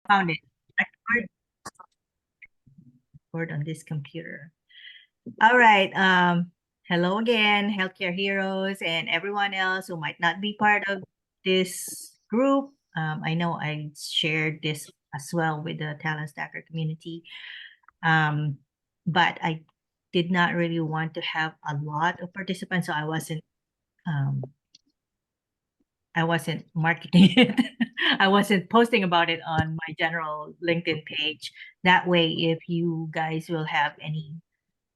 Found it. Record, record on this computer. All right. Hello again, healthcare heroes, and everyone else who might not be part of this group. I know I shared this as well with the Talent Stacker community, um, but I did not really want to have a lot of participants, so um, I wasn't marketing it. I wasn't posting about it on my general LinkedIn page. That way, if you guys will have any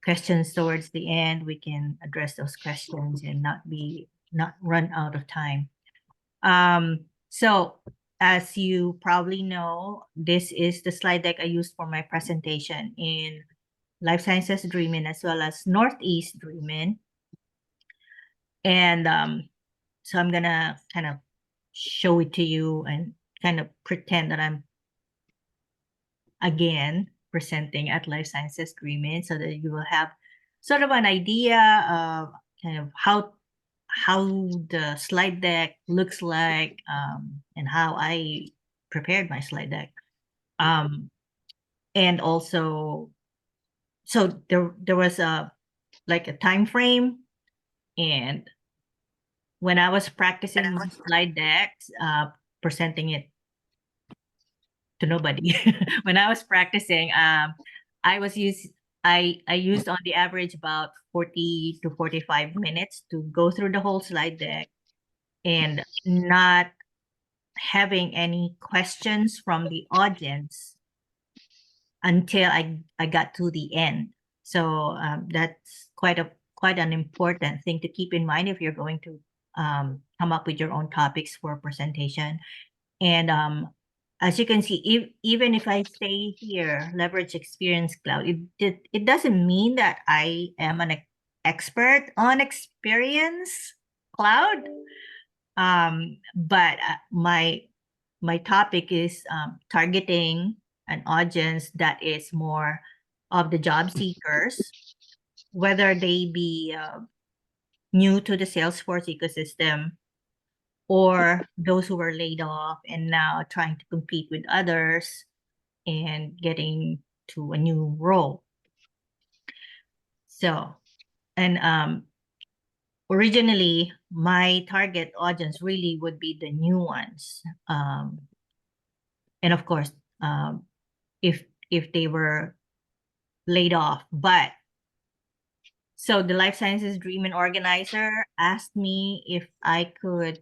questions towards the end, we can address those questions and not run out of time. So as you probably know, this is the slide deck I used for my presentation in Life Sciences Dreamin as well as NorthEast Dreamin. And so I'm gonna kind of show it to you and kind of pretend that I'm again presenting at Life Sciences Dreamin so that you will have sort of an idea of kind of how the slide deck looks like, and how I prepared my slide deck. And also, so there was like a time frame, and when I was practicing my slide decks, presenting it to nobody. When I was practicing, I was used I used on the average about 40 to 45 minutes to go through the whole slide deck and not having any questions from the audience until I got to the end. So that's quite an important thing to keep in mind if you're going to come up with your own topics for presentation. And as you can see, even if I say here, leverage Experience Cloud, it doesn't mean that I am an expert on Experience Cloud. But my topic is targeting an audience that is more of the job seekers, whether they be new to the Salesforce ecosystem or those who were laid off and now trying to compete with others and getting to a new role. So, and originally, my target audience really would be the new ones. And of course, um, if they were laid off. But so the Life Sciences Dreamin organizer asked me if I could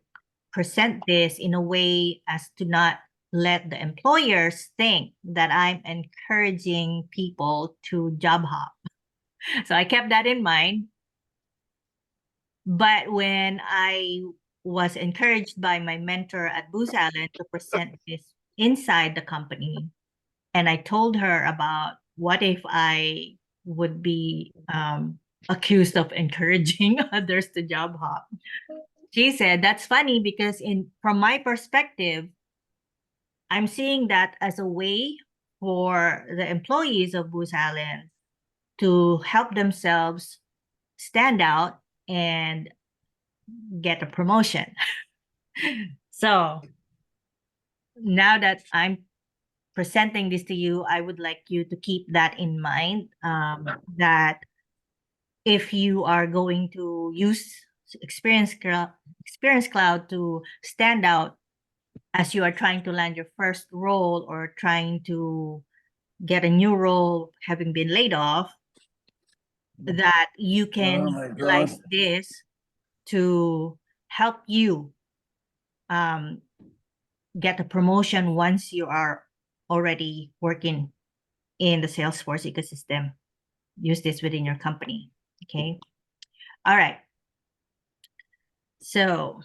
present this in a way as to not let the employers think that I'm encouraging people to job hop. So I kept that in mind. But when I was encouraged by my mentor at Booz Allen to present this inside the company, and I told her about what if I would be accused of encouraging others to job hop. She said, that's funny because from my perspective, I'm seeing that as a way for the employees of Booz Allen to help themselves stand out and get a promotion. So now that I'm presenting this to you, I would like you to keep that in mind, that if you are going to use Experience Cloud to stand out as you are trying to land your first role or trying to get a new role having been laid off, that you can utilize this to help you get a promotion once you are already working in the Salesforce ecosystem. Use this within your company. Okay. All right. So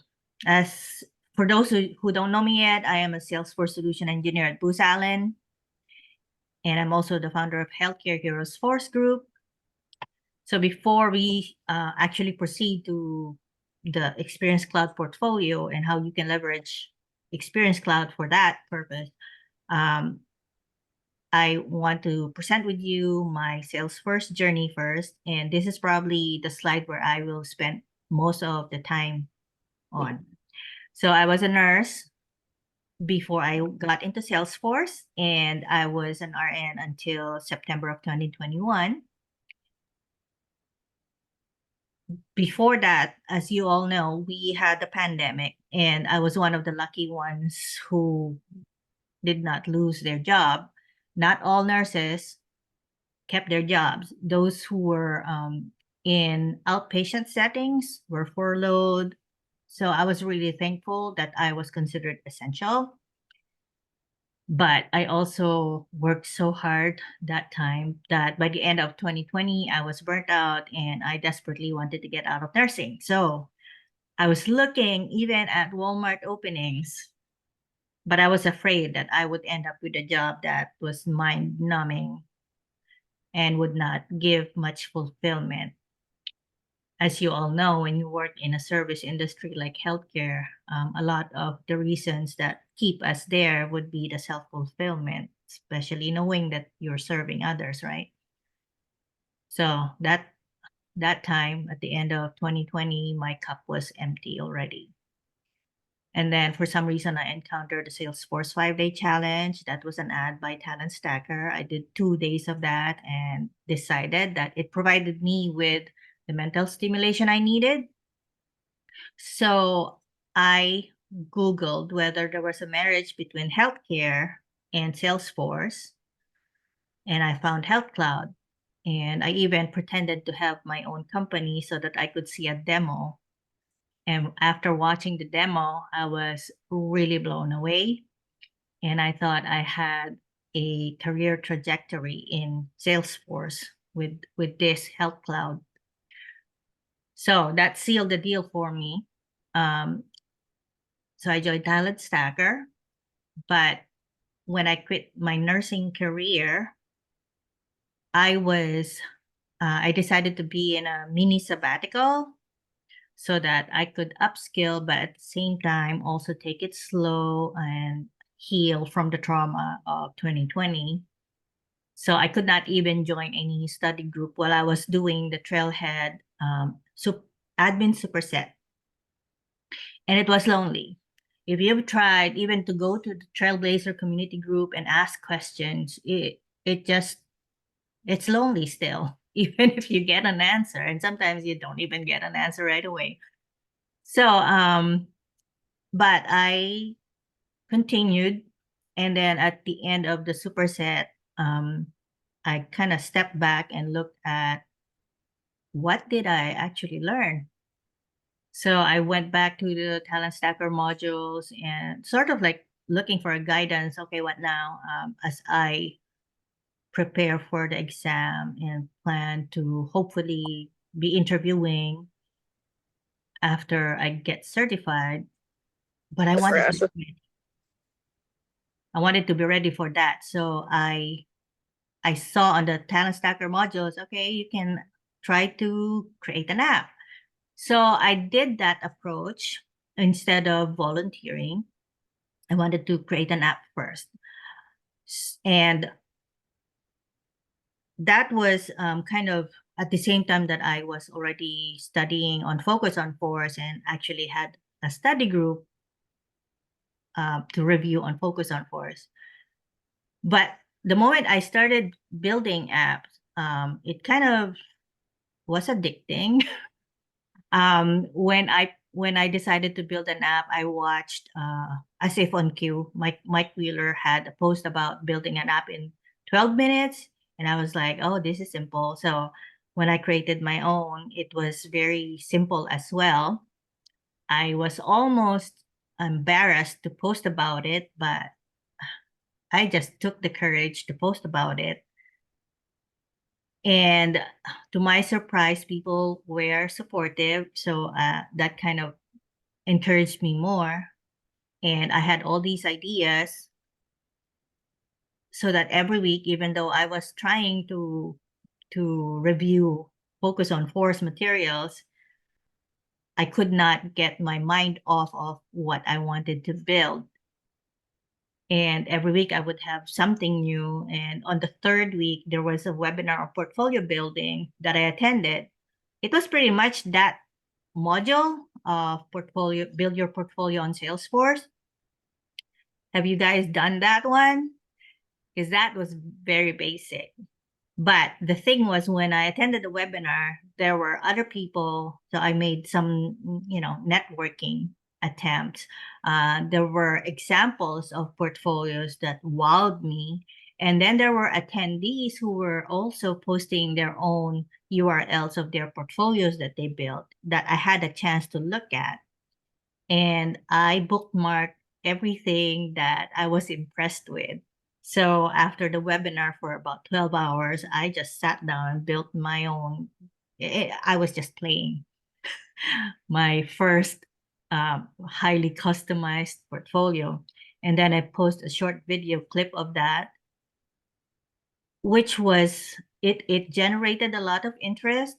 as for those who don't know me yet, I am a Salesforce solution engineer at Booz Allen. And I'm also the founder of Healthcare Heroes Force Group. So before we actually proceed to the Experience Cloud portfolio and how you can leverage Experience Cloud for that purpose, I want to present with you my Salesforce journey first. And this is probably the slide where I will spend most of the time on. So I was a nurse before I got into Salesforce, and I was an RN until September of 2021. Before that, as you all know, we had the pandemic, and I was one of the lucky ones who did not lose their job. Not all nurses kept their jobs. Those who were in outpatient settings were furloughed. So I was really thankful that I was considered essential. But I also worked so hard that time that by the end of 2020, I was burnt out and I desperately wanted to get out of nursing. So I was looking even at Walmart openings, but I was afraid that I would end up with a job that was mind numbing and would not give much fulfillment. As you all know, when you work in a service industry like healthcare, a lot of the reasons that keep us there would be the self-fulfillment, especially knowing that you're serving others, right? So that time at the end of 2020, my cup was empty already. And then for some reason, I encountered the Salesforce 5-day challenge. That was an ad by Talent Stacker. I did 2 days of that and decided that it provided me with the mental stimulation I needed. So I Googled whether there was a marriage between healthcare and Salesforce, and I found Health Cloud. And I even pretended to have my own company so that I could see a demo. And after watching the demo, I was really blown away. And I thought I had a career trajectory in Salesforce with this Health Cloud. So that sealed the deal for me. So I joined Talent Stacker, but when I quit my nursing career, I decided to be in a mini sabbatical so that I could upskill, but at the same time also take it slow and heal from the trauma of 2020. So I could not even join any study group while I was doing the Trailhead admin superset. And it was lonely. If you've tried even to go to the Trailblazer community group and ask questions, it's lonely still, even if you get an answer. And sometimes you don't even get an answer right away. So, but I continued. And then at the end of the superset, I kind of stepped back and looked at what did I actually learn. So I went back to the Talent Stacker modules and sort of like looking for a guidance. Okay, what now? As I prepare for the exam and plan to hopefully be interviewing after I get certified. But I wanted to be ready for that. So I saw on the Talent Stacker modules, okay, you can try to create an app. So I did that approach instead of volunteering. I wanted to create an app first. And that was kind of at the same time that I was already studying on Focus on Force and actually had a study group to review on Focus on Force. But the moment I started building apps, it kind of was addicting. When I decided to build an app, I watched As If on Cue. Mike Wheeler had a post about building an app in 12 minutes, and I was like, oh, this is simple. So when I created my own, it was very simple as well. I was almost embarrassed to post about it, but I just took the courage to post about it. And to my surprise, people were supportive. So that kind of encouraged me more. And I had all these ideas so that every week, even though I was trying to review, focus on force materials, I could not get my mind off of what I wanted to build. And every week I would have something new. And on the third week, there was a webinar on portfolio building that I attended. It was pretty much that module of portfolio, build your portfolio on Salesforce. Have you guys done that one? Because that was very basic. But the thing was, when I attended the webinar, there were other people. So I made some, networking attempts. There were examples of portfolios that wowed me. And then there were attendees who were also posting their own URLs of their portfolios that they built that I had a chance to look at. And I bookmarked everything that I was impressed with. So after the webinar for about 12 hours, I just sat down and built my own. I was just playing my first highly customized portfolio. And then I post a short video clip of that, which was, it generated a lot of interest.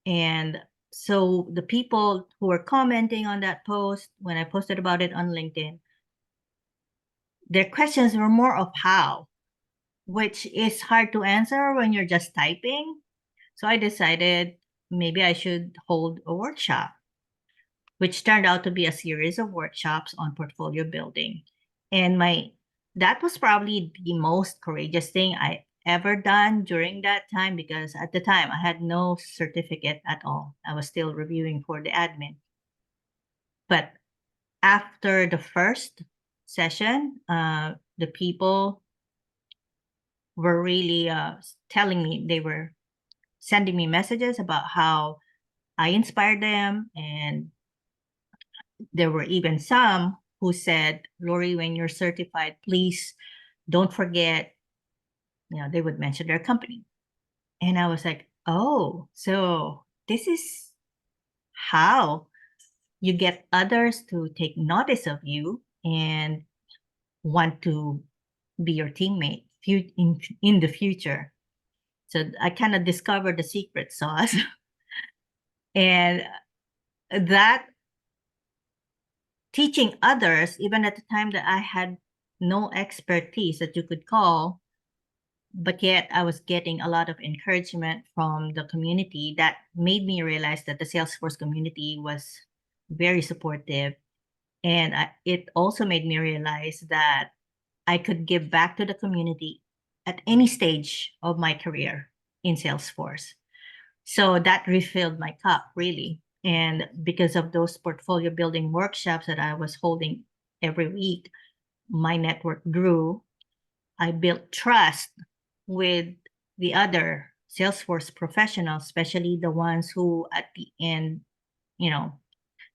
And so the people who were commenting on that post, when I posted about it on LinkedIn, their questions were more of how, which is hard to answer when you're just typing. So I decided maybe I should hold a workshop, which turned out to be a series of workshops on portfolio building. And that was probably the most courageous thing I ever done during that time, because at the time I had no certificate at all. I was still reviewing for the admin. But after the first session, the people were really telling me, they were sending me messages about how I inspired them. And there were even some who said, Lori, when you're certified, please don't forget, they would mention their company. And I was like, oh, so this is how you get others to take notice of you and want to be your teammate in the future. So I kind of discovered the secret sauce. And that teaching others, even at the time that I had no expertise that you could call, but yet I was getting a lot of encouragement from the community, that made me realize that the Salesforce community was very supportive. And it also made me realize that I could give back to the community at any stage of my career in Salesforce. So that refilled my cup, really. And because of those portfolio building workshops that I was holding every week, my network grew. I built trust with the other Salesforce professionals, especially the ones who at the end,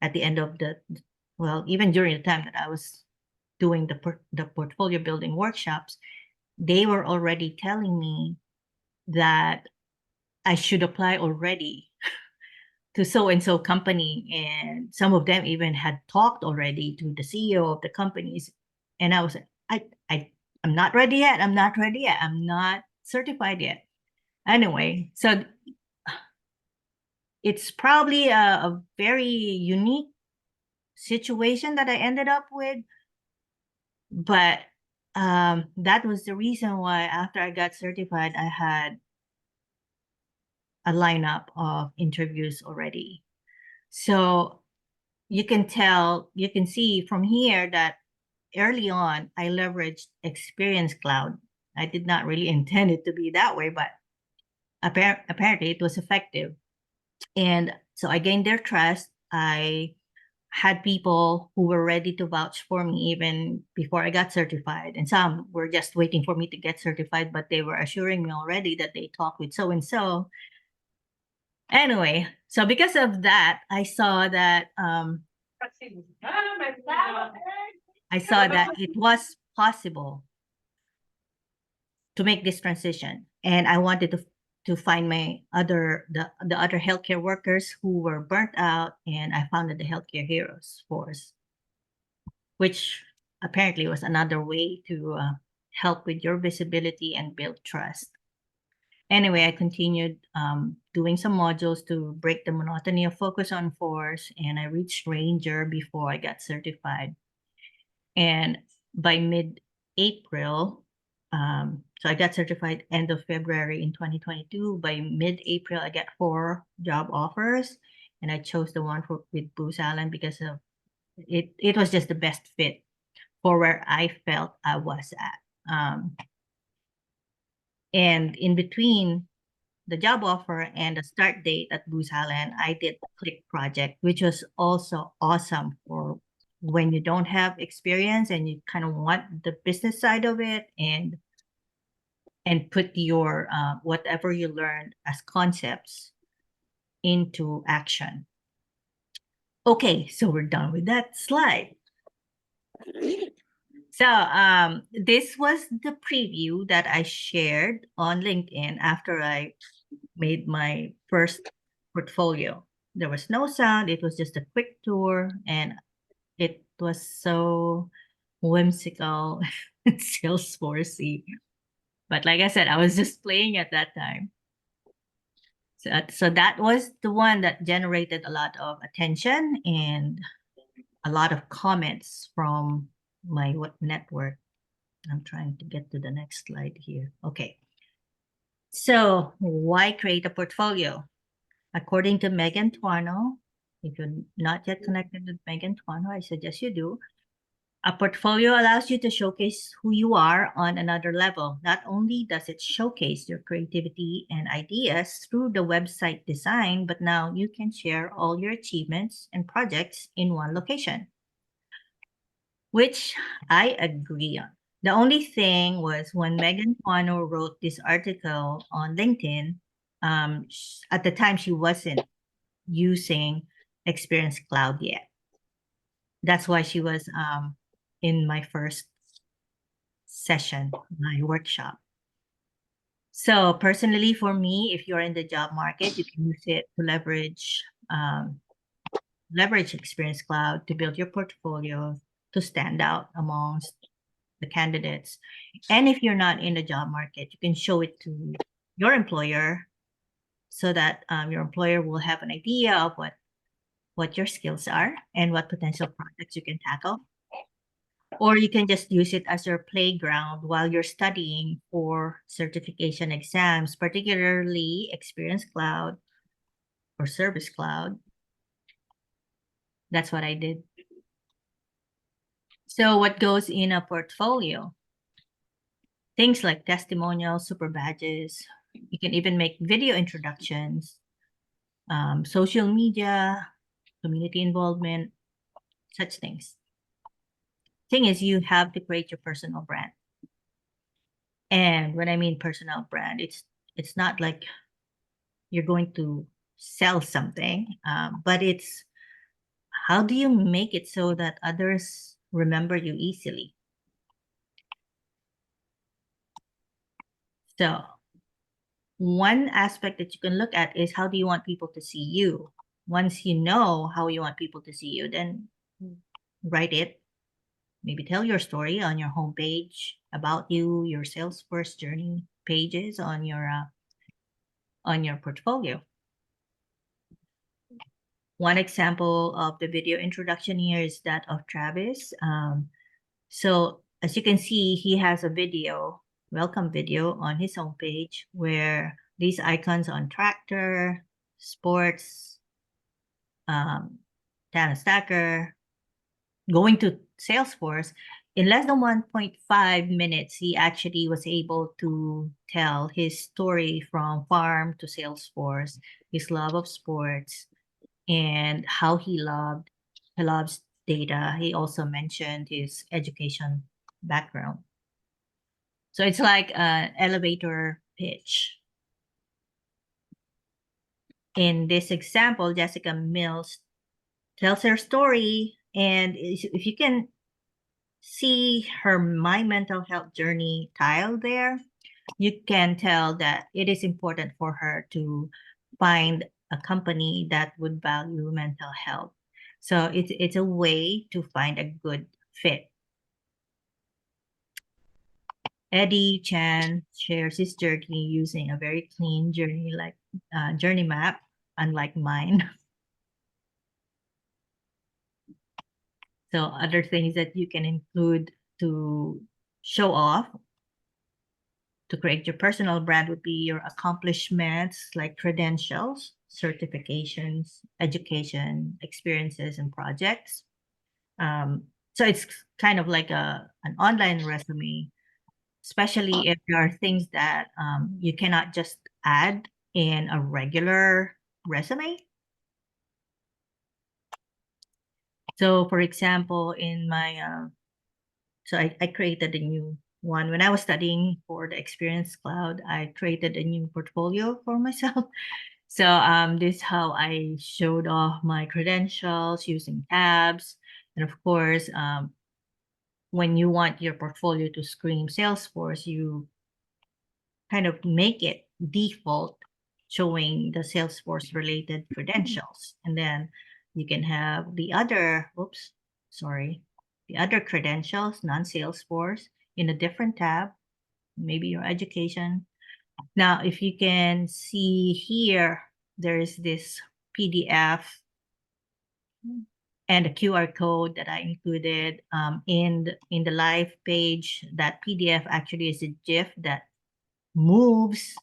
at the end of even during the time that I was doing the portfolio building workshops, they were already telling me that I should apply already to so and so company. And some of them even had talked already to the CEO of the companies. And I was like, I'm not ready yet. I'm not ready yet. I'm not certified yet. Anyway, so it's probably a very unique situation that I ended up with. But that was the reason why after I got certified, I had a lineup of interviews already. So you can see from here that early on, I leveraged Experience Cloud. I did not really intend it to be that way, but apparently it was effective. And so I gained their trust. I had people who were ready to vouch for me even before I got certified. And some were just waiting for me to get certified, but they were assuring me already that they talked with so and so. Anyway, so because of that, I saw that it was possible to make this transition, and I wanted to find the other healthcare workers who were burnt out, and I founded the Healthcare Heroes Force, which apparently was another way to help with your visibility and build trust. Anyway, I continued doing some modules to break the monotony of focus on Force, and I reached Ranger before I got certified. And by mid-April, so I got certified end of February in 2022. By mid-April, I got 4 job offers, and I chose the one with Booz Allen because of it was just the best fit for where I felt I was at. And in between the job offer and the start date at Booz Allen, I did the Click project, which was also awesome for when you don't have experience and you kind of want the business side of it and put your whatever you learned as concepts into action. Okay, so we're done with that slide. So this was the preview that I shared on LinkedIn after I made my first portfolio. There was no sound, it was just a quick tour, and it was so whimsical and Salesforcey. But like I said, I was just playing at that time. So that was the one that generated a lot of attention and a lot of comments from my network. I'm trying to get to the next slide here. Okay. So why create a portfolio? According to Megan Tuano, if you're not yet connected with Megan Tuano, I suggest you do. A portfolio allows you to showcase who you are on another level. Not only does it showcase your creativity and ideas through the website design, but now you can share all your achievements and projects in one location, which I agree on. The only thing was when Megan Tuano wrote this article on LinkedIn, at the time she wasn't using Experience Cloud yet. That's why she was in my first session, my workshop. So personally, for me, if you're in the job market, you can use it to leverage Experience Cloud to build your portfolio to stand out amongst the candidates. And if you're not in the job market, you can show it to your employer so that your employer will have an idea of what your skills are and what potential projects you can tackle. Or you can just use it as your playground while you're studying for certification exams, particularly Experience Cloud or Service Cloud. That's what I did. So what goes in a portfolio? Things like testimonials, super badges. You can even make video introductions, social media, community involvement, such things. Thing is, you have to create your personal brand. And when I mean personal brand, it's not like you're going to sell something, but it's how do you make it so that others remember you easily? So one aspect that you can look at is how do you want people to see you? Once you know how you want people to see you, then write it. Maybe tell your story on your homepage about you, your Salesforce journey pages on your portfolio. One example of the video introduction here is that of Travis. So as you can see, he has a video, welcome video on his homepage where these icons on tractor, sports, Data Stacker, going to Salesforce, in less than 1.5 minutes, he actually was able to tell his story from farm to Salesforce, his love of sports, and how he loves data. He also mentioned his education background. So it's like an elevator pitch. In this example, Jessica Mills tells her story, and if you can see her My Mental Health Journey tile there, you can tell that it is important for her to find a company that would value mental health. So it's a way to find a good fit. Eddie Chan shares his journey using a very clean journey map, unlike mine. So other things that you can include to show off to create your personal brand would be your accomplishments like credentials, certifications, education, experiences, and projects. So it's kind of like an online resume, especially if there are things that you cannot just add in a regular resume. So, for example, in my so I created a new one when I was studying for the Experience Cloud. I created a new portfolio for myself. So this is how I showed off my credentials using tabs, and of course, when you want your portfolio to scream Salesforce, you kind of make it default showing the Salesforce related credentials. And then you can have the other, oops, sorry, the other credentials, non-Salesforce, in a different tab, maybe your education. Now, if you can see here, there's this PDF and a QR code that I included in the live page. That PDF actually is a GIF that moves,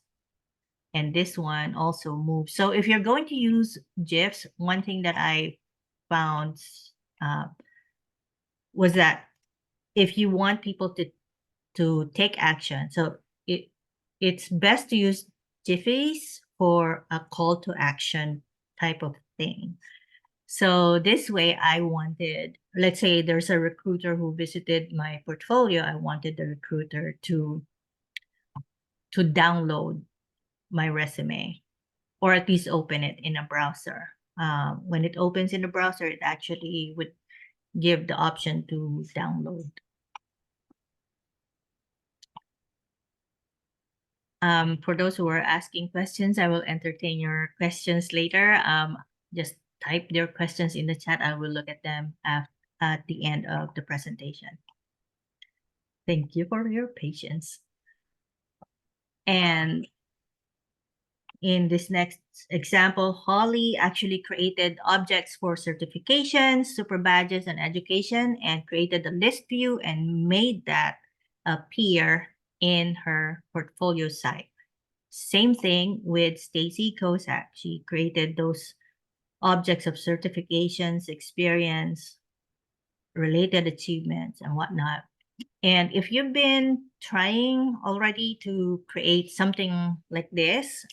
and this one also moves. So if you're going to use GIFs, one thing that I found uh, was that if you want people to take action, so it's best to use GIFs for a call to action type of thing. So this way, I wanted, let's say there's a recruiter who visited my portfolio. I wanted the recruiter to download my resume, or at least open it in a browser. When it opens in the browser, it actually would give the option to download. For those who are asking questions, I will entertain your questions later. Just type your questions in the chat. I will look at them at the end of the presentation. Thank you for your patience. And in this next example, Holly actually created objects for certifications, super badges, and education, and created a list view and made that appear in her portfolio site. Same thing with Stacy Kosak. She created those objects of certifications, experience, related achievements, and whatnot. And if you've been trying already to create something like this,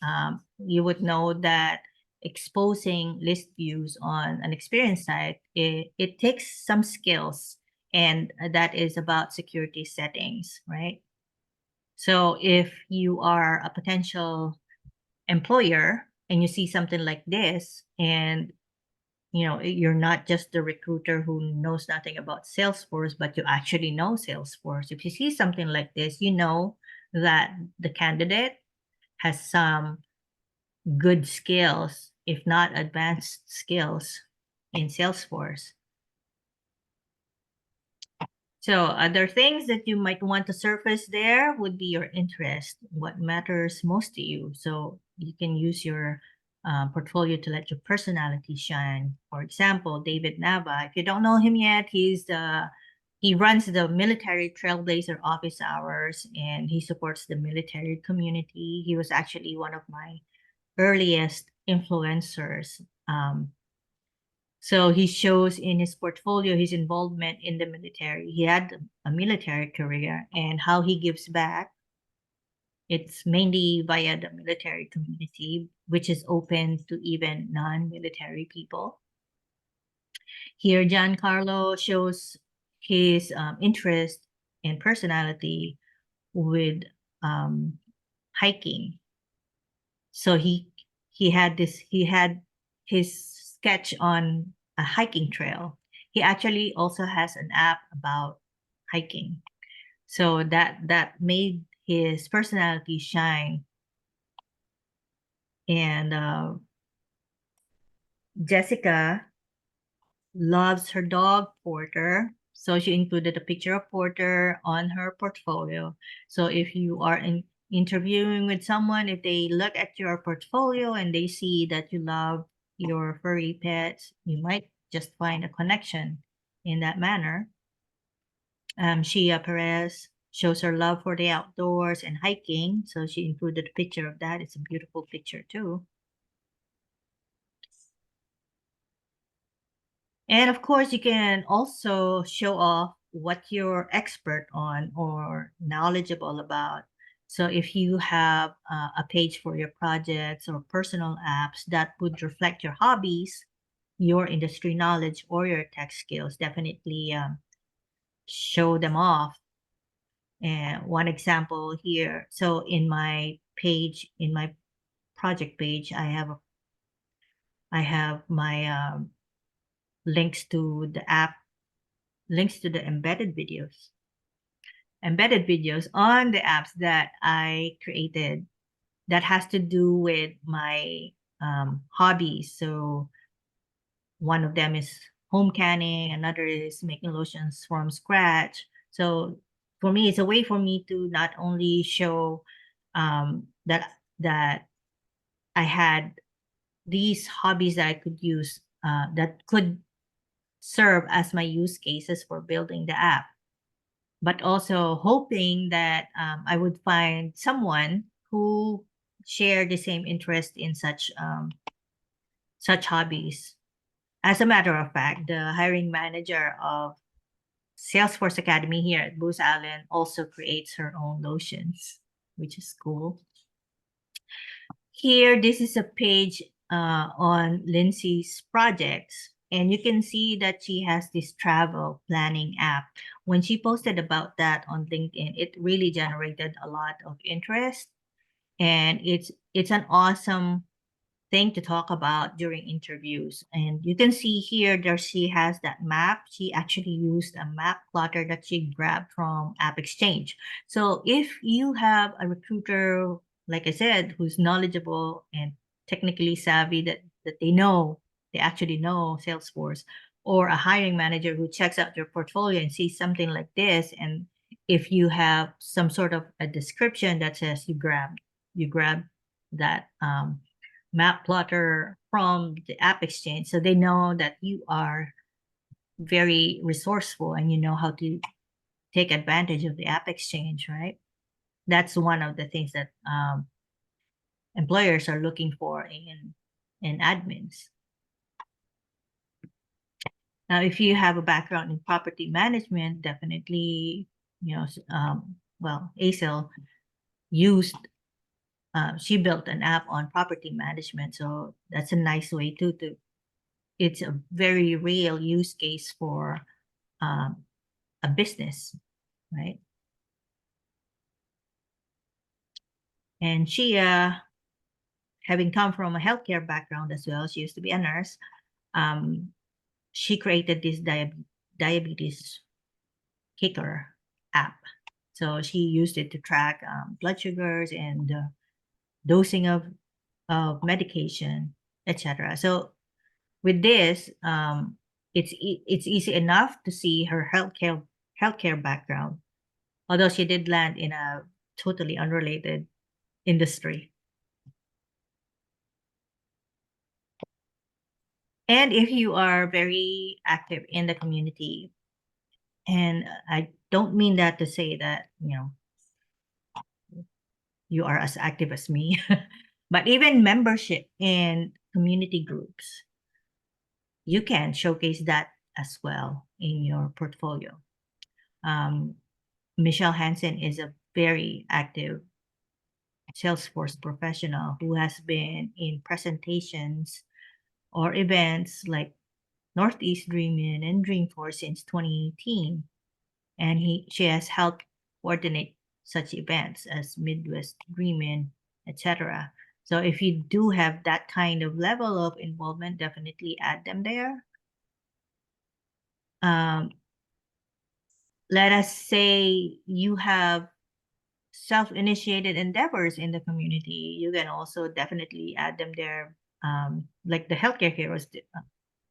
you would know that exposing list views on an experience site, it takes some skills, and that is about security settings, right? So if you are a potential employer and you see something like this, and you're not just the recruiter who knows nothing about Salesforce, but you actually know Salesforce. If you see something like this, you know that the candidate has some good skills, if not advanced skills, in Salesforce. So other things that you might want to surface there would be your interest, what matters most to you. So you can use your portfolio to let your personality shine. For example, David Nava, if you don't know him yet, he runs the Military Trailblazer office hours, and he supports the military community. He was actually one of my earliest influencers. So he shows in his portfolio his involvement in the military. He had a military career, and how he gives back. It's mainly via the military community, which is open to even non-military people. Here, Giancarlo shows his interest and personality with hiking. So he had his sketch on a hiking trail. He actually also has an app about hiking. So that made his personality shine. And Jessica loves her dog Porter. So she included a picture of Porter on her portfolio. So if you are interviewing with someone, if they look at your portfolio and they see that you love your furry pets, you might just find a connection in that manner. Shia Perez shows her love for the outdoors and hiking. So she included a picture of that. It's a beautiful picture too. And of course, you can also show off what you're expert on or knowledgeable about. So if you have a page for your projects or personal apps that would reflect your hobbies, your industry knowledge, or your tech skills, definitely show them off. And one example here, so in my page, in my project page, I have my links to the app, links to the embedded videos on the apps that I created that has to do with my hobbies. So one of them is home canning, another is making lotions from scratch. So for me, it's a way for me to not only show that I had these hobbies that I could use that could serve as my use cases for building the app, but also hoping that I would find someone who share the same interest in such hobbies. As a matter of fact, the hiring manager of Salesforce Academy here at Booz Allen also creates her own lotions, which is cool. Here, this is a page on Lindsay's projects, and you can see that she has this travel planning app. When she posted about that on LinkedIn, it really generated a lot of interest, and it's an awesome thing to talk about during interviews. And you can see here there she has that map. She actually used a map plotter that she grabbed from App Exchange. So if you have a recruiter, like I said, who's knowledgeable and technically savvy, that they actually know Salesforce, or a hiring manager who checks out your portfolio and sees something like this, and if you have some sort of a description that says you grab that map plotter from the App Exchange, so they know that you are very resourceful and you know how to take advantage of the App Exchange, right? That's one of the things that employers are looking for in admins. Now, if you have a background in property management, definitely, well, ASIL used, she built an app on property management. So that's a nice way to it's a very real use case for um, a business, right? And she, having come from a healthcare background as well, she used to be a nurse. Um, she created this diabetes kicker app. So she used it to track blood sugars and dosing of medication, etc. So with this, it's easy enough to see her healthcare background, although she did land in a totally unrelated industry. And if you are very active in the community, and I don't mean that to say that, you are as active as me, but even membership in community groups, you can showcase that as well in your portfolio. Um, Michelle Hansen is a very active Salesforce professional who has been in presentations or events like NorthEast Dreamin and Dreamforce since 2018. And she has helped coordinate such events as Midwest Dreamin, etc. So if you do have that kind of level of involvement, definitely add them there. Um, let us say you have self-initiated endeavors in the community, you can also definitely add them there. Like the healthcare heroes,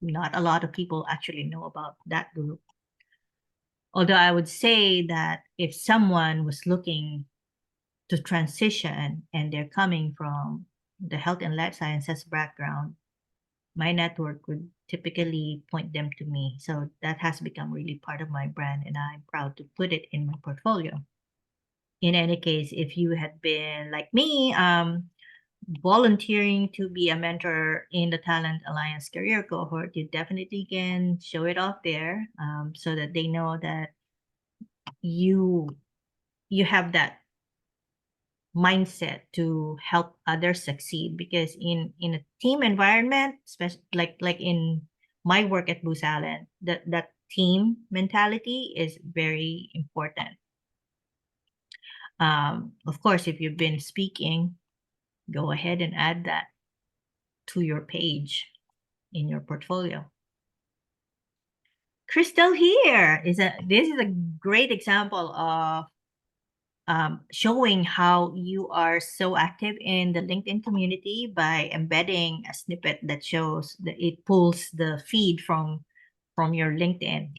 not a lot of people actually know about that group. Although I would say that if someone was looking to transition and they're coming from the health and life sciences background, my network would typically point them to me. So that has become really part of my brand, and I'm proud to put it in my portfolio. In any case, if you had been like me, volunteering to be a mentor in the Talent Alliance career cohort, you definitely can show it off there, so that they know that you you have that mindset to help others succeed. Because in a team environment, especially like in my work at Booz Allen, that team mentality is very important. Of course, if you've been speaking, go ahead and add that to your page in your portfolio. Crystal here this is a great example of showing how you are so active in the LinkedIn community by embedding a snippet that shows that it pulls the feed from your LinkedIn.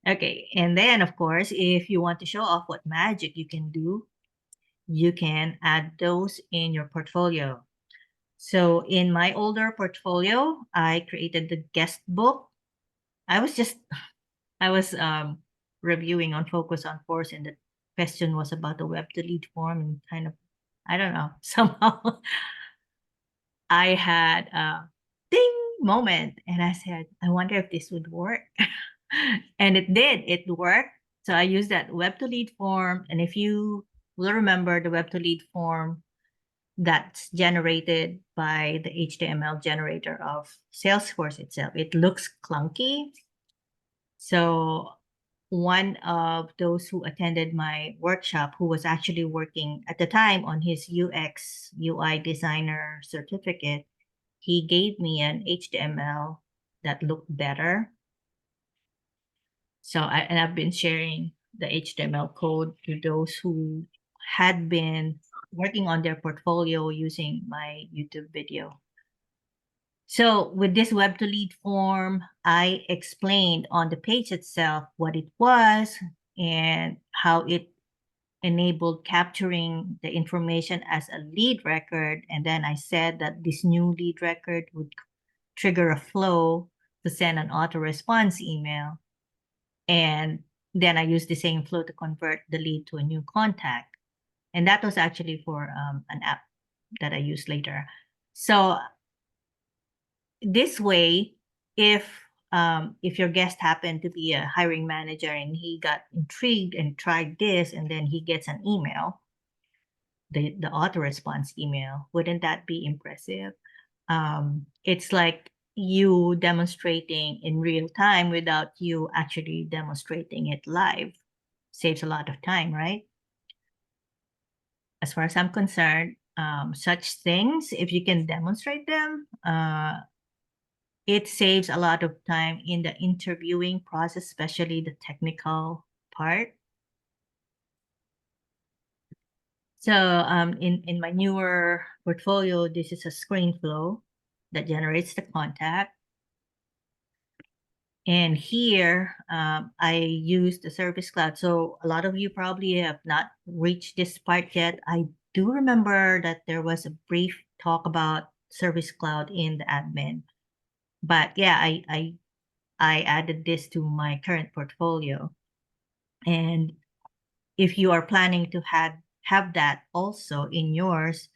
Okay, and then of course, if you want to show off what magic you can do, you can add those in your portfolio. So in my older portfolio, I created the guest book. I was just I was reviewing on Focus on Force, and the question was about the web to lead form, and kind of, I don't know, somehow I had a ding moment, and I said, I wonder if this would work. And it did, it worked. So I used that web to lead form. And if you will remember, the web to lead form that's generated by the HTML generator of Salesforce itself, it looks clunky. So one of those who attended my workshop, who was actually working at the time on his UX UI designer certificate, he gave me an HTML that looked better. So I've been sharing the HTML code to those who had been working on their portfolio using my YouTube video. So with this web to lead form, I explained on the page itself what it was and how it enabled capturing the information as a lead record. And then I said that this new lead record would trigger a flow to send an auto response email. And then I used the same flow to convert the lead to a new contact. And that was actually for an app that I used later. So this way, if your guest happened to be a hiring manager and he got intrigued and tried this, and then he gets an email, the auto response email, wouldn't that be impressive? It's like you demonstrating in real time without you actually demonstrating it live. Saves a lot of time, right? As far as I'm concerned, such things, if you can demonstrate them, it saves a lot of time in the interviewing process, especially the technical part. So in my newer portfolio, this is a screen flow that generates the contact. And here I use the Service Cloud. So a lot of you probably have not reached this part yet. I do remember that there was a brief talk about Service Cloud in the admin. But yeah, I added this to my current portfolio. And if you are planning to have that also in yours,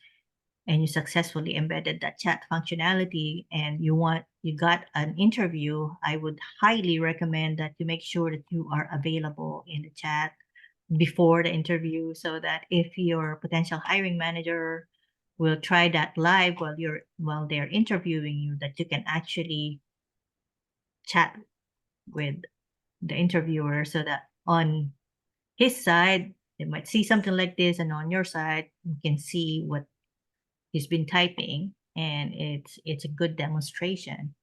and you successfully embedded that chat functionality, and you got an interview, I would highly recommend that you make sure that you are available in the chat before the interview, so that if your potential hiring manager will try that live while they're interviewing you, that you can actually chat with the interviewer, so that on his side they might see something like this, and on your side you can see what he's been typing, and it's a good demonstration.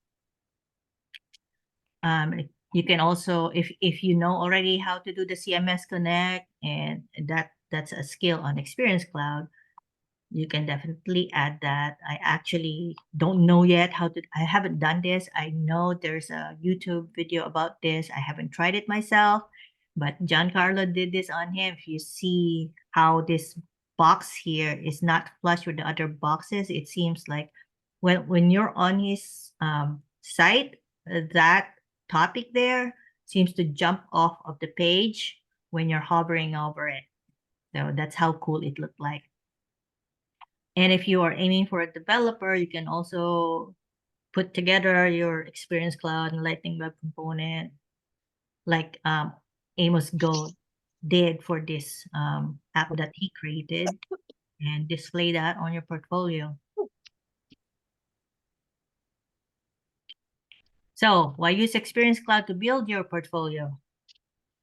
You can also, if you know already how to do the CMS Connect, and that's a skill on Experience Cloud, you can definitely add that. I actually don't know yet I haven't done this. I know there's a YouTube video about this. I haven't tried it myself, but Giancarlo did this on him. If you see how this box here is not flush with the other boxes, it seems like when you're on his site, that topic there seems to jump off of the page. when you're hovering over it. So that's how cool it looked like. And if you are aiming for a developer, you can also put together your Experience Cloud and Lightning Web component like Amos Gold did for this app that he created and display that on your portfolio. So why use Experience Cloud to build your portfolio?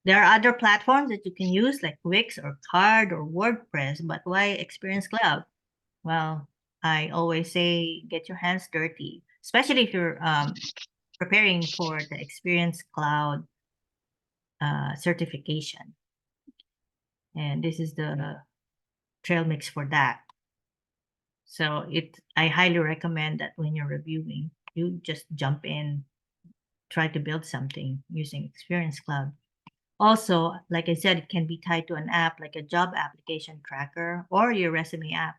There are other platforms that you can use like Wix or Card or WordPress, but why Experience Cloud? Well, I always say get your hands dirty, especially if you're preparing for the Experience Cloud certification. And this is the trail mix for that. So I highly recommend that when you're reviewing, you just jump in, try to build something using Experience Cloud. Also, like I said, it can be tied to an app like a job application tracker or your resume app.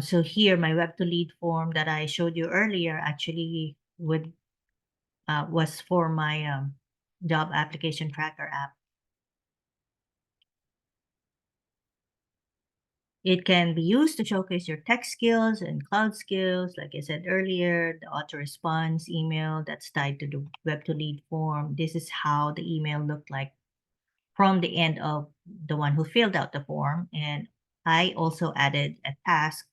So here, my web to lead form that I showed you earlier actually was for my job application tracker app. It can be used to showcase your tech skills and cloud skills. Like I said earlier, the auto-response email that's tied to the web to lead form. This is how the email looked like from the end of the one who filled out the form. And I also added a task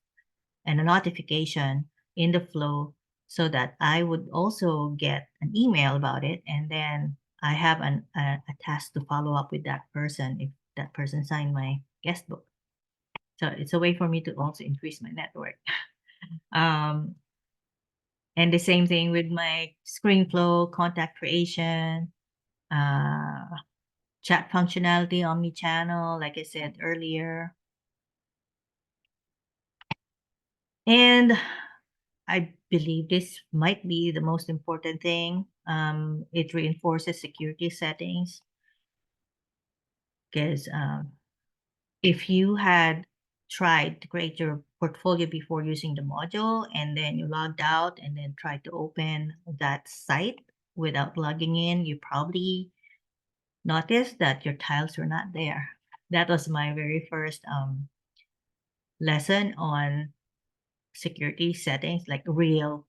and a notification in the flow so that I would also get an email about it. And then I have a task to follow up with that person if that person signed my guest book. So it's a way for me to also increase my network. Um, and the same thing with my screen flow, contact creation, uh, chat functionality, omni-channel, like I said earlier. And I believe this might be the most important thing. It reinforces security settings because if you had tried to create your portfolio before using the module and then you logged out and then tried to open that site without logging in, you probably noticed that your tiles were not there. That was my very first lesson on security settings, like real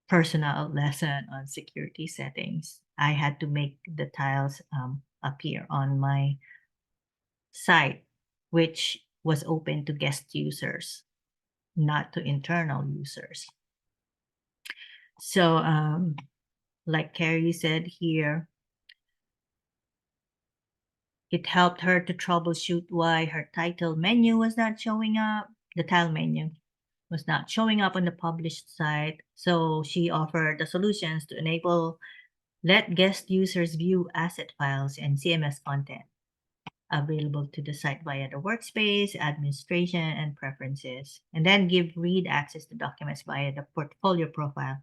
personal lesson on security settings. I had to make the tiles appear on my site, which was open to guest users, not to internal users. So, like Carrie said here, it helped her to troubleshoot why her title menu was not showing up, the tile menu was not showing up on the published site. So she offered the solutions to enable let guest users view asset files and CMS content available to the site via the workspace, administration, and preferences, and then give read access to documents via the portfolio profile.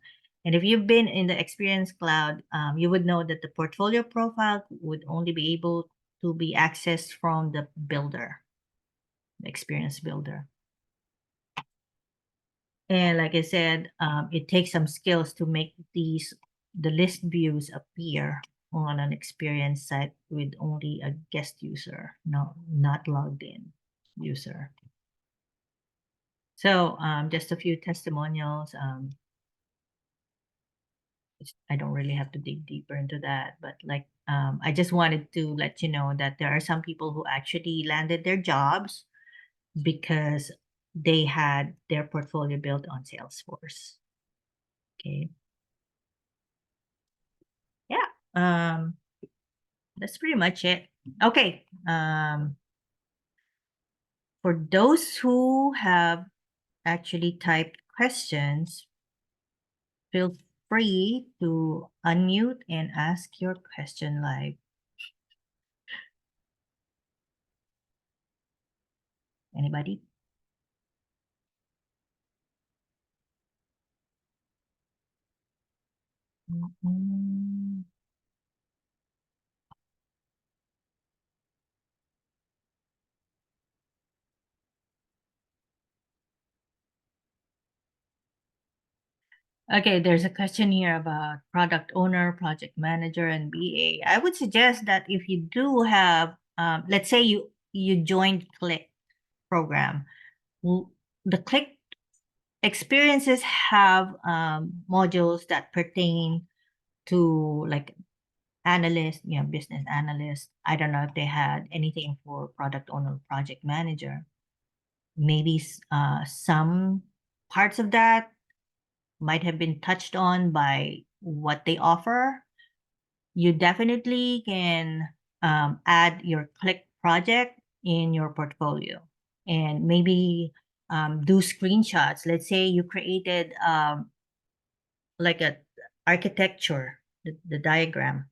And if you've been in the Experience Cloud, you would know that the portfolio profile would only be able to be accessed from the builder, the Experience Builder. And like I said, it takes some skills to make the list views appear on an Experience site with only a guest user, no, not logged in user. So just a few testimonials. I don't really have to dig deeper into that, but like I just wanted to let you know that there are some people who actually landed their jobs because they had their portfolio built on Salesforce. Okay. Yeah. That's pretty much it. Okay. For those who have actually typed questions, feel free to unmute and ask your question live. Anybody? Mhm. Okay, there's a question here about product owner, project manager, and BA. I would suggest that if you do have, let's say you joined Click program, the Click experiences have modules that pertain to like analyst, business analyst. I don't know if they had anything for product owner, project manager. Maybe some parts of that might have been touched on by what they offer. You definitely can add your Click project in your portfolio and maybe do screenshots. Let's say you created like a architecture, the diagram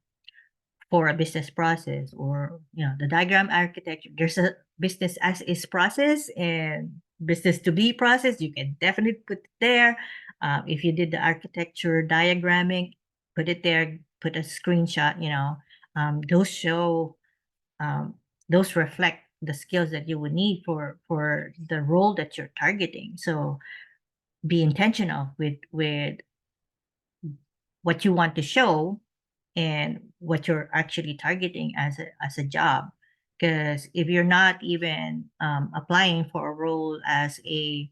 for a business process, or the diagram architecture. There's a business as is process and business to be process. You can definitely put it there. If you did the architecture diagramming, put it there, put a screenshot. Those show, those reflect the skills that you would need for the role that you're targeting. So be intentional with what you want to show and what you're actually targeting as a job. Because if you're not even applying for a role as a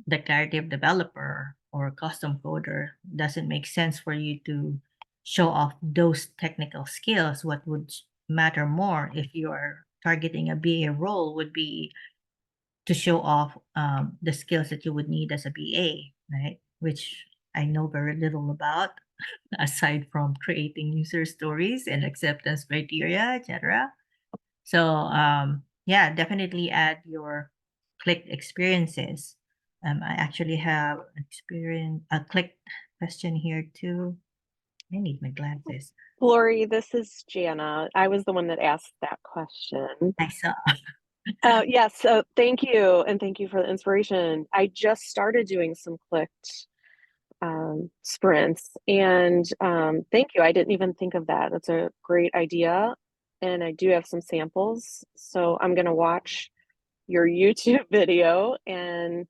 declarative developer or custom coder, doesn't make sense for you to show off those technical skills. What would matter more if you are targeting a BA role would be to show off the skills that you would need as a BA, right? Which I know very little about, aside from creating user stories and acceptance criteria, etc. So yeah, definitely add your clicked experiences. I actually have a clicked question here too. I need my glasses. Lori, this is Jana. I was the one that asked that question. I saw. Yes, so thank you, and thank you for the inspiration. I just started doing some clicked sprints, and thank you. I didn't even think of that. That's a great idea, and I do have some samples, so I'm going to watch your YouTube video, and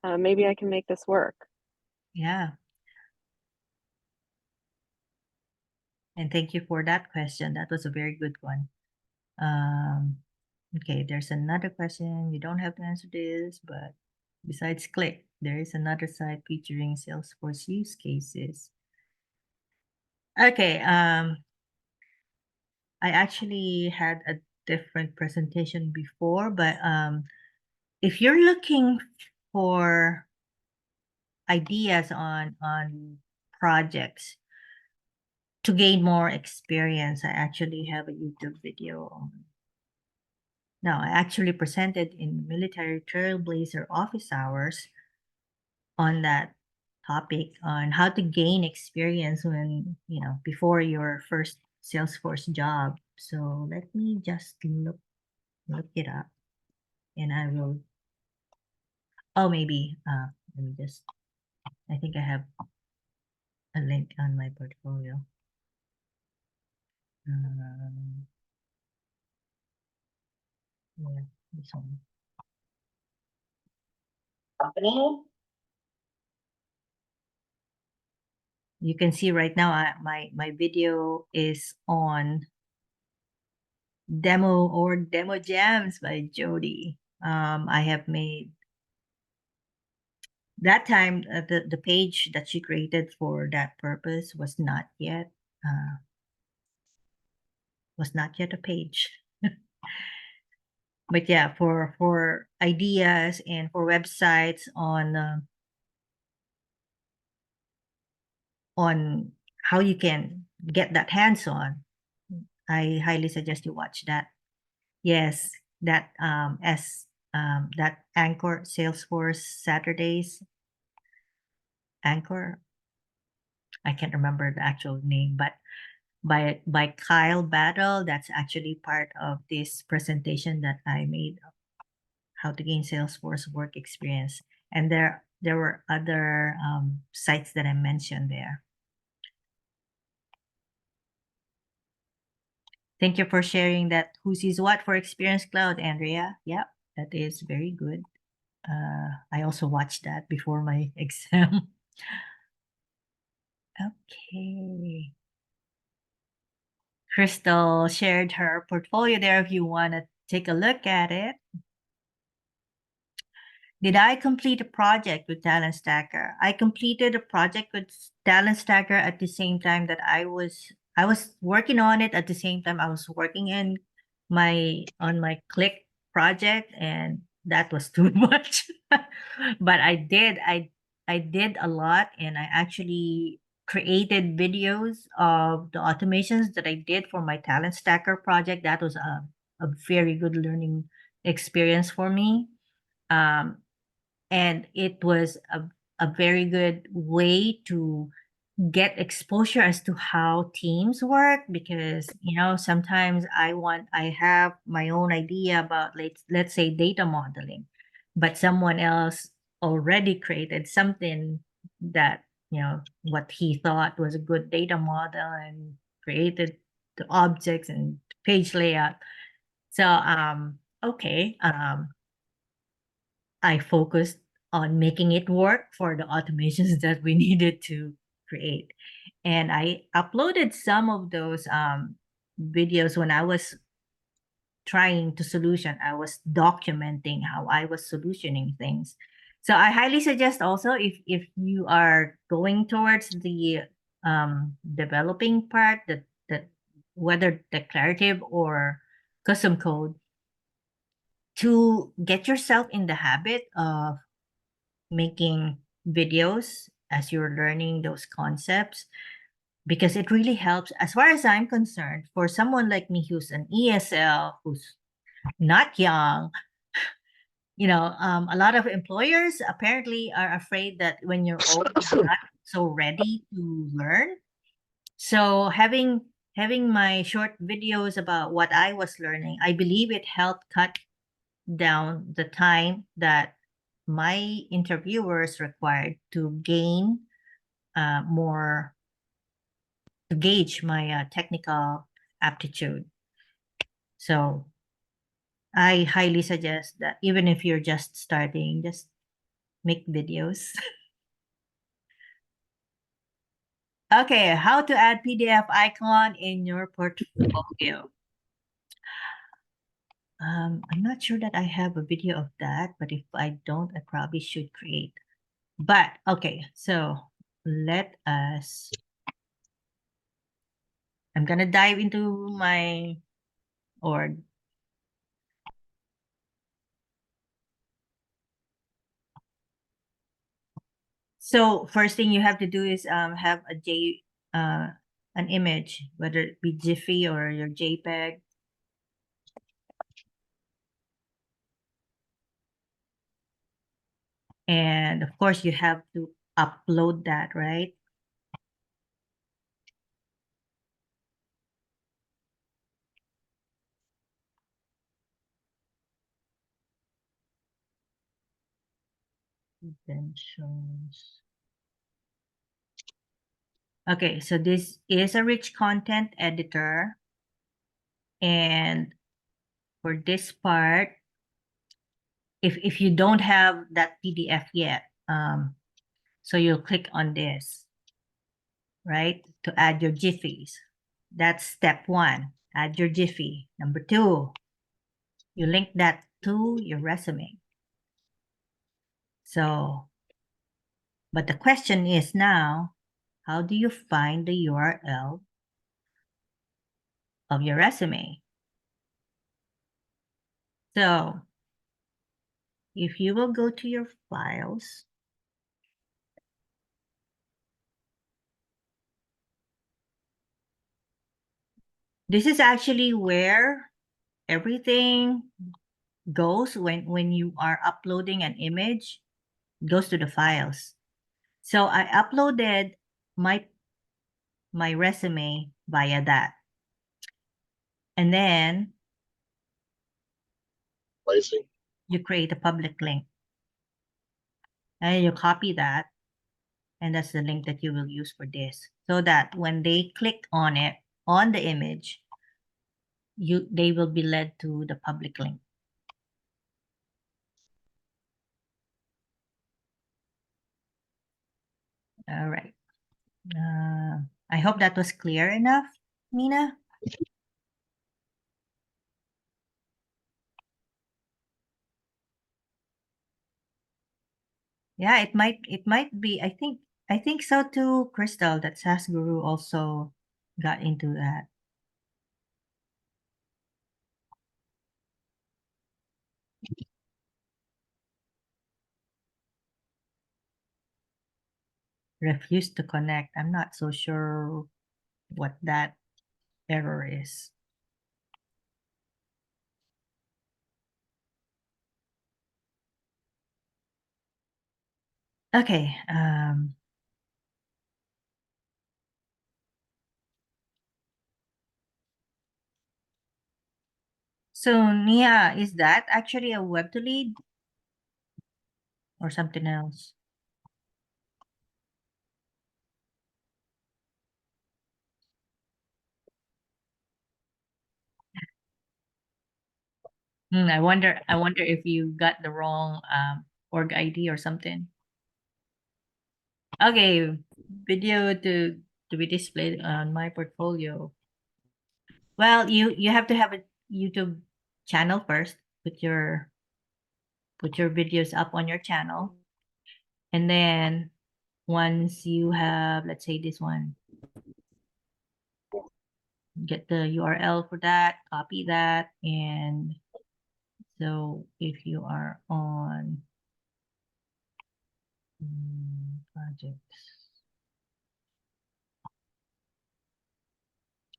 maybe I can make this work. Yeah. And thank you for that question. That was a very good one. Okay, there's another question. You don't have to answer this, but besides Click, there is another site featuring Salesforce use cases. Okay, I actually had a different presentation before, but if you're looking for ideas on projects to gain more experience, I actually have a YouTube video on. Now, I actually presented in Military Trailblazer office hours on that topic on how to gain experience when, before your first Salesforce job. So let me just look it up and I will, oh, maybe, let me just, I think I have a link on my portfolio. Um, yeah, this one. You can see right now, my video is on demo jams by Jody. I have made that time, the page that she created for that purpose uh, was not yet a page. But yeah, for ideas and for websites on how you can get that hands on, I highly suggest you watch that. Yes, that Anchor Salesforce Saturdays Anchor. I can't remember the actual name, but by Kyle Battle. That's actually part of this presentation that I made of how to gain Salesforce work experience. And there were other sites that I mentioned there. Thank you for sharing that who sees what for Experience Cloud, Andrea. Yep, that is very good. I also watched that before my exam. Okay. Crystal shared her portfolio there if you want to take a look at it. Did I complete a project with Talent Stacker? I completed a project with Talent Stacker at the same time that I was working on it. At the same time I was working in my Click project, and that was too much. But I did a lot, and I actually created videos of the automations that I did for my Talent Stacker project. That was a very good learning experience for me. Um, and it was a very good way to get exposure as to how teams work, because sometimes I have my own idea about, let's say, data modeling, but someone else already created something that what he thought was a good data model and created the objects and page layout. So okay, I focused on making it work for the automations that we needed to create. And I uploaded some of those videos when I was trying to solution. I was documenting how I was solutioning things. So I highly suggest also, if you are going towards the developing part, that whether declarative or custom code, to get yourself in the habit of making videos as you're learning those concepts, because it really helps, as far as I'm concerned, for someone like me who's an ESL, who's not young. A lot of employers apparently are afraid that when you're old, you're not so ready to learn. So having my short videos about what I was learning, I believe it helped cut down the time that my interviewers required to gain more, to gauge my technical aptitude. So I highly suggest that even if you're just starting, just make videos. Okay, how to add PDF icon in your portfolio. I'm not sure that I have a video of that, but if I don't, I probably should create. But okay, so let us, I'm gonna dive into my, or so first thing you have to do is have an image, whether it be Jiffy or your JPEG. And of course you have to upload that, right? Credentials. Okay, so this is a rich content editor. And for this part, if you don't have that PDF yet, so you'll click on this, right, to add your Jiffies. That's step one, add your Jiffy. Number two, you link that to your resume. So, but the question is now, how do you find the URL of your resume? So, if you will go to your files, this is actually where everything goes when you are uploading an image. It goes to the files. So I uploaded my resume via that. And then Placing. you create a public link. And you copy that. And that's the link that you will use for this. So that when they click on it, on the image, they will be led to the public link. All right. I hope that was clear enough, Mina. Yeah, it might be. I think so too, Crystal, that SAS Guru also got into that. Refused to connect. I'm not so sure what that error is. Okay. So Nia, is that actually a web to lead or something else? I wonder if you got the wrong org ID or something. Okay, video to be displayed on my portfolio. Well, you have to have a YouTube channel first. Put your videos up on your channel, and then once you have, let's say this one, get the URL for that, copy that, and so if you are on projects,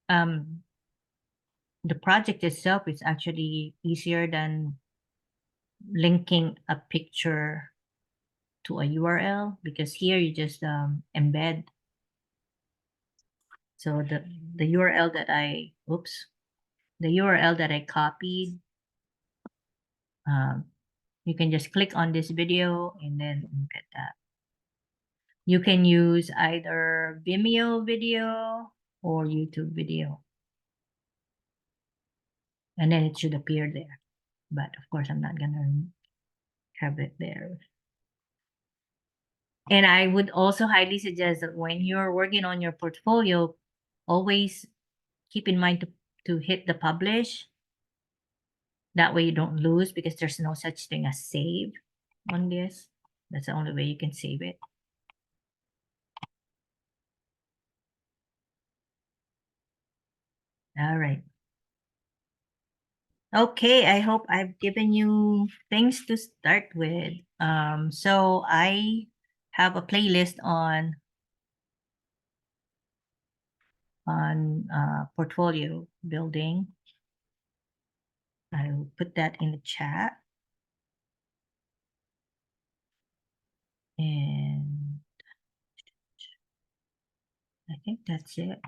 um, the project itself is actually easier than linking a picture to a URL, because here you just embed. So the URL that I oops the URL that I copied, um, you can just click on this video and then embed that. You can use either Vimeo video or YouTube video, and then it should appear there. But of course, I'm not gonna have it there. And I would also highly suggest that when you're working on your portfolio, always keep in mind to hit the publish. That way you don't lose, because there's no such thing as save on this. That's the only way you can save it. All right. Okay, I hope I've given you things to start with. So I have a playlist on portfolio building. I will put that in the chat. And I think that's it.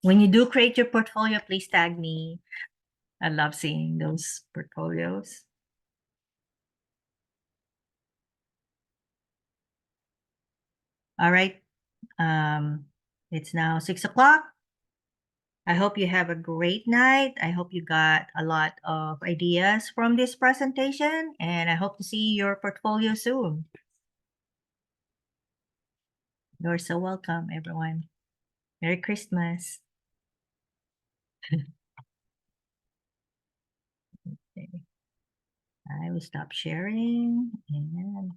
When you do create your portfolio, please tag me. I love seeing those portfolios. All right. It's now 6 o'clock. I hope you have a great night. I hope you got a lot of ideas from this presentation, and I hope to see your portfolio soon. You're so welcome, everyone. Merry Christmas. Okay. I will stop sharing and